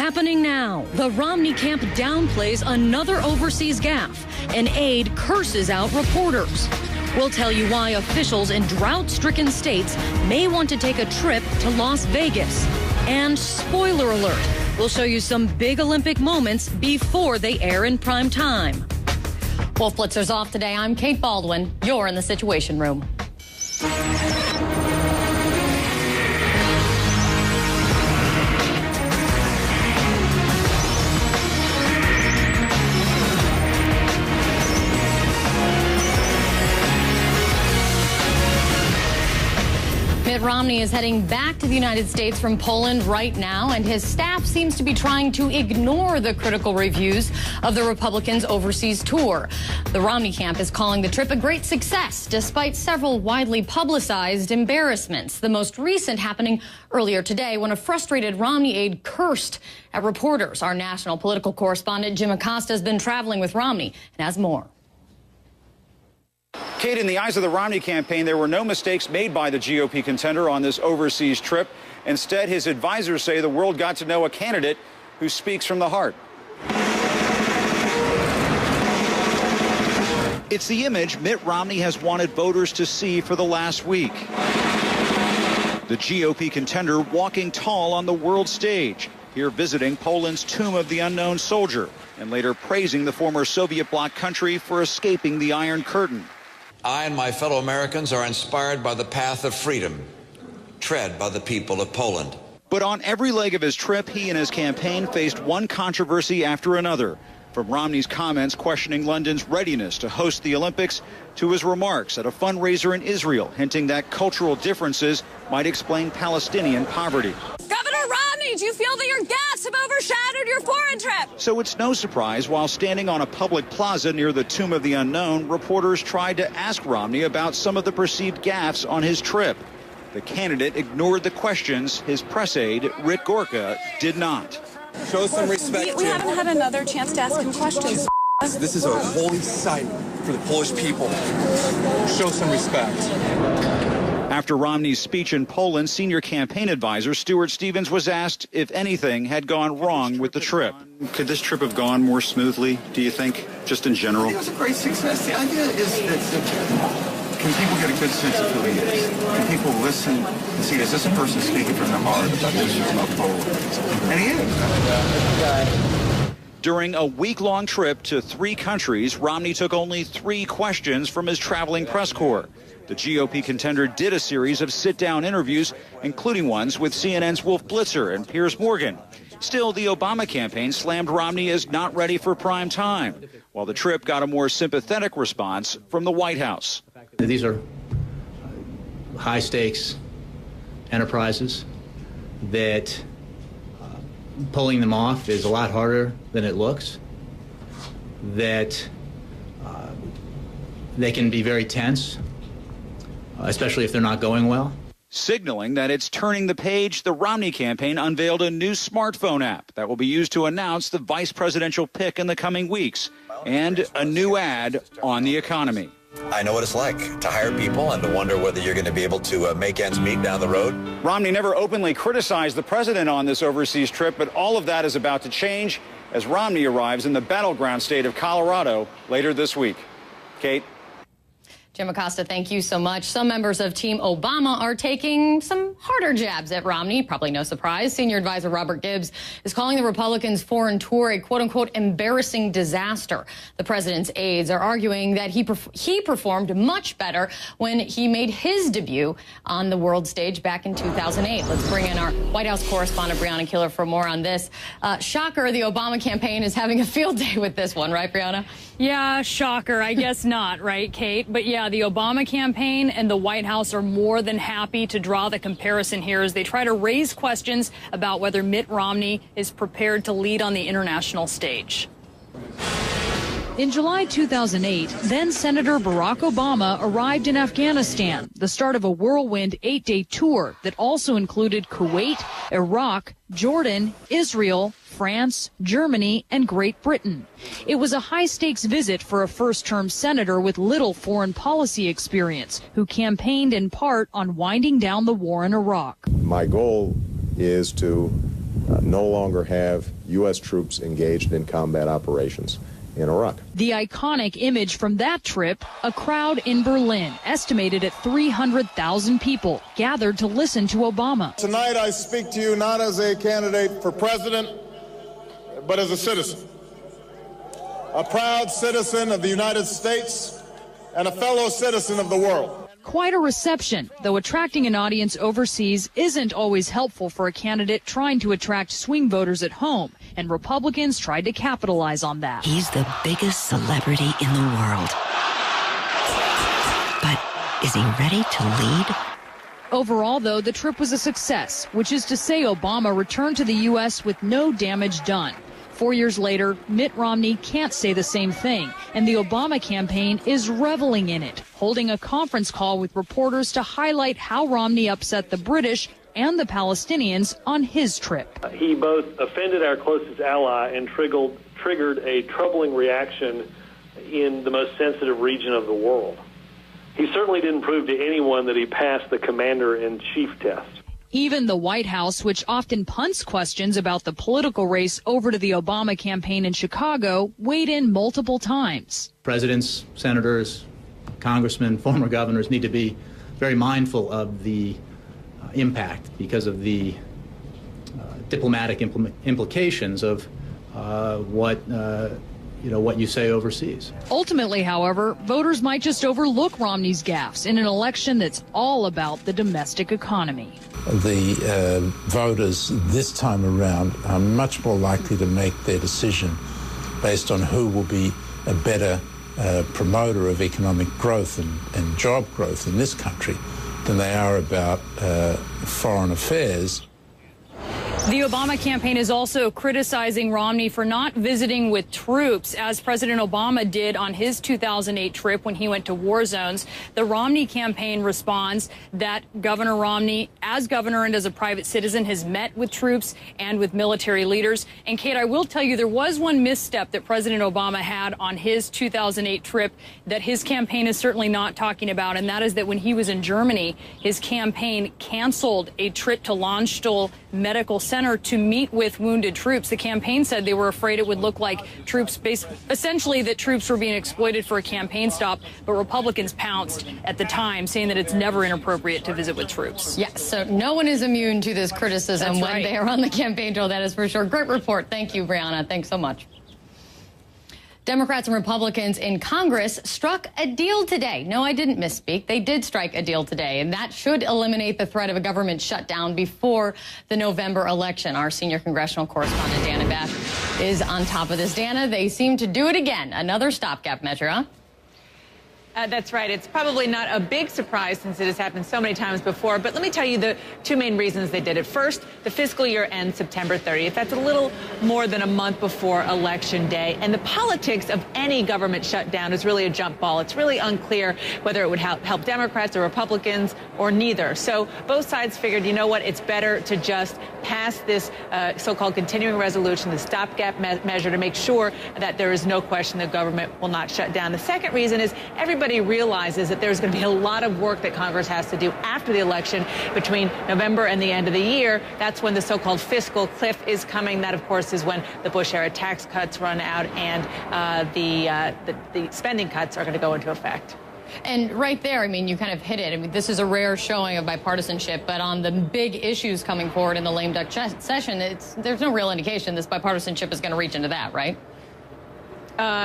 Happening now, the Romney camp downplays another overseas gaffe. An aide curses out reporters. We'll tell you why officials in drought-stricken states may want to take a trip to Las Vegas. And spoiler alert, we'll show you some big Olympic moments before they air in prime time. Wolf Blitzer's off today. I'm Kate Baldwin. You're in the Situation Room. Mitt Romney is heading back to the United States from Poland right now, and his staff seems to be trying to ignore the critical reviews of the Republicans' overseas tour. The Romney camp is calling the trip a great success, despite several widely publicized embarrassments. The most recent happening earlier today when a frustrated Romney aide cursed at reporters. Our national political correspondent Jim Acosta has been traveling with Romney and has more. Kate, in the eyes of the Romney campaign, there were no mistakes made by the GOP contender on this overseas trip. Instead, his advisors say the world got to know a candidate who speaks from the heart. It's the image Mitt Romney has wanted voters to see for the last week. The GOP contender walking tall on the world stage, here visiting Poland's Tomb of the Unknown Soldier, and later praising the former Soviet bloc country for escaping the Iron Curtain. I and my fellow Americans are inspired by the path of freedom, tread by the people of Poland. But on every leg of his trip, he and his campaign faced one controversy after another. From Romney's comments questioning London's readiness to host the Olympics to his remarks at a fundraiser in Israel, hinting that cultural differences might explain Palestinian poverty. Governor Romney, do you feel that your gaffes have overshadowed your foreign trip? So it's no surprise, while standing on a public plaza near the Tomb of the Unknown, reporters tried to ask Romney about some of the perceived gaffes on his trip. The candidate ignored the questions. His press aide, Rick Gorka, did not. Show some respect. We haven't had another chance to ask him questions. This is a holy site for the Polish people. Show some respect. After Romney's speech in Poland, senior campaign advisor Stuart Stevens was asked if anything had gone wrong with the trip. Could this trip have gone more smoothly, do you think, just in general? It was a great success. The idea is that can people get a good sense of who he is? Can people listen and see, is this a person speaking from the heart about issues about Poland? And he is. During a week-long trip to 3 countries, Romney took only 3 questions from his traveling press corps. The GOP contender did a series of sit-down interviews, including ones with CNN's Wolf Blitzer and Piers Morgan. Still, the Obama campaign slammed Romney as not ready for prime time, while the trip got a more sympathetic response from the White House. These are high-stakes enterprises that pulling them off is a lot harder than it looks, that they can be very tense, especially if they're not going well. Signaling that it's turning the page, the Romney campaign unveiled a new smartphone app that will be used to announce the vice presidential pick in the coming weeks, and a new ad on the economy. I know what it's like to hire people and to wonder whether you're going to be able to make ends meet down the road. Romney never openly criticized the president on this overseas trip, but all of that is about to change as Romney arrives in the battleground state of Colorado later this week. Kate? Jim Acosta, thank you so much. Some members of Team Obama are taking some harder jabs at Romney. Probably no surprise. Senior advisor Robert Gibbs is calling the Republicans' foreign tour a quote-unquote embarrassing disaster. The president's aides are arguing that he performed much better when he made his debut on the world stage back in 2008. Let's bring in our White House correspondent, Brianna Killer, for more on this. Shocker, the Obama campaign is having a field day with this one, right, Brianna? Yeah, shocker. I guess not, right, Kate? But yeah, the Obama campaign and the White House are more than happy to draw the comparison here as they try to raise questions about whether Mitt Romney is prepared to lead on the international stage. In July 2008, then-Senator Barack Obama arrived in Afghanistan, the start of a whirlwind 8-day tour that also included Kuwait, Iraq, Jordan, Israel, France, Germany, and Great Britain. It was a high-stakes visit for a first-term senator with little foreign policy experience, who campaigned in part on winding down the war in Iraq. My goal is to no longer have U.S. troops engaged in combat operations in Iraq. The iconic image from that trip, a crowd in Berlin, estimated at 300,000 people, gathered to listen to Obama. Tonight I speak to you not as a candidate for president, but as a citizen. A proud citizen of the United States and a fellow citizen of the world. Quite a reception, though attracting an audience overseas isn't always helpful for a candidate trying to attract swing voters at home, and Republicans tried to capitalize on that. He's the biggest celebrity in the world. But is he ready to lead? Overall, though, the trip was a success, which is to say Obama returned to the U.S. with no damage done. 4 years later, Mitt Romney can't say the same thing, and the Obama campaign is reveling in it, holding a conference call with reporters to highlight how Romney upset the British and the Palestinians on his trip. He both offended our closest ally and triggered a troubling reaction in the most sensitive region of the world. He certainly didn't prove to anyone that he passed the commander-in-chief test. Even the White House, which often punts questions about the political race over to the Obama campaign in Chicago, weighed in multiple times. Presidents, senators, congressmen, former governors need to be very mindful of the impact because of the diplomatic implications of what you say overseas. Ultimately, however, voters might just overlook Romney's gaffes in an election that's all about the domestic economy. The voters this time around are much more likely to make their decision based on who will be a better promoter of economic growth and job growth in this country than they are about foreign affairs. The Obama campaign is also criticizing Romney for not visiting with troops, as President Obama did on his 2008 trip when he went to war zones. The Romney campaign responds that Governor Romney, as governor and as a private citizen, has met with troops and with military leaders. And, Kate, I will tell you there was one misstep that President Obama had on his 2008 trip that his campaign is certainly not talking about, and that is that when he was in Germany, his campaign canceled a trip to Landstuhl Medical Center to meet with wounded troops. The campaign said they were afraid it would look like essentially that troops were being exploited for a campaign stop, but Republicans pounced at the time, saying that it's never inappropriate to visit with troops. Yes, so no one is immune to this criticism That's when right. they are on the campaign trail, that is for sure. Great report. Thank you, Brianna. Thanks so much. Democrats and Republicans in Congress struck a deal today. No, I didn't misspeak. They did strike a deal today, and that should eliminate the threat of a government shutdown before the November election. Our senior congressional correspondent, Dana Bash, is on top of this. Dana, they seem to do it again. Another stopgap measure, huh? That's right. It's probably not a big surprise since it has happened so many times before. But let me tell you the two main reasons they did it. First, the fiscal year ends September 30th. That's a little more than a month before Election Day. And the politics of any government shutdown is really a jump ball. It's really unclear whether it would help Democrats or Republicans or neither. So both sides figured, you know what, it's better to just pass this so-called continuing resolution, the stopgap measure, to make sure that there is no question the government will not shut down. The second reason is everybody realizes that there's going to be a lot of work that Congress has to do after the election between November and the end of the year. That's when the so-called fiscal cliff is coming. That, of course, is when the Bush-era tax cuts run out and the spending cuts are going to go into effect. And right there, I mean, you kind of hit it. I mean, this is a rare showing of bipartisanship, but on the big issues coming forward in the lame duck session, there's no real indication this bipartisanship is going to reach into that, right?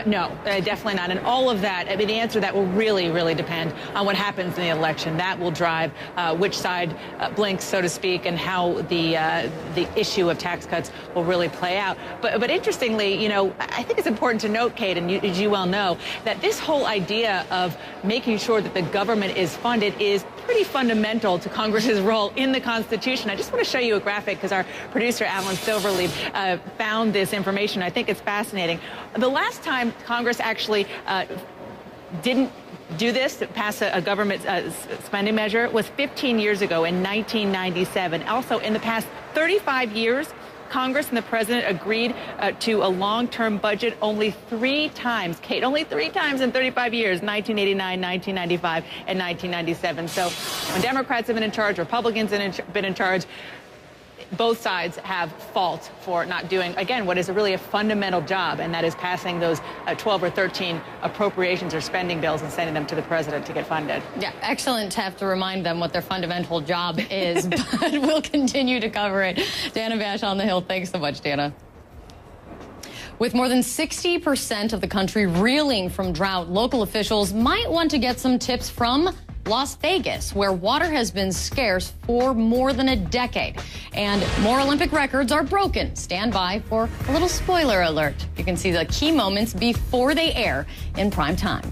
No, definitely not. And all of that, I mean, the answer to that will really, really depend on what happens in the election. That will drive which side blinks, so to speak, and how the issue of tax cuts will really play out. But interestingly, you know, I think it's important to note, Kate, and as you well know, that this whole idea of making sure that the government is funded is pretty fundamental to Congress's role in the Constitution. I just want to show you a graphic because our producer, Alan Silverleaf, found this information. I think it's fascinating. The last time Congress actually didn't do this, to pass a government spending measure, was 15 years ago in 1997. Also, in the past 35 years, Congress and the president agreed to a long-term budget only 3 times. Kate, only 3 times in 35 years, 1989, 1995, and 1997. So when Democrats have been in charge, Republicans have been in charge, both sides have fault for not doing, again, what is really a fundamental job, and that is passing those 12 or 13 appropriations or spending bills and sending them to the president to get funded. Yeah, excellent to have to remind them what their fundamental job is, but we'll continue to cover it. Dana Bash on the Hill. Thanks so much, Dana. With more than 60% of the country reeling from drought, local officials might want to get some tips from Las Vegas, where water has been scarce for more than a decade. And more Olympic records are broken. Stand by for a little spoiler alert. You can see the key moments before they air in prime time.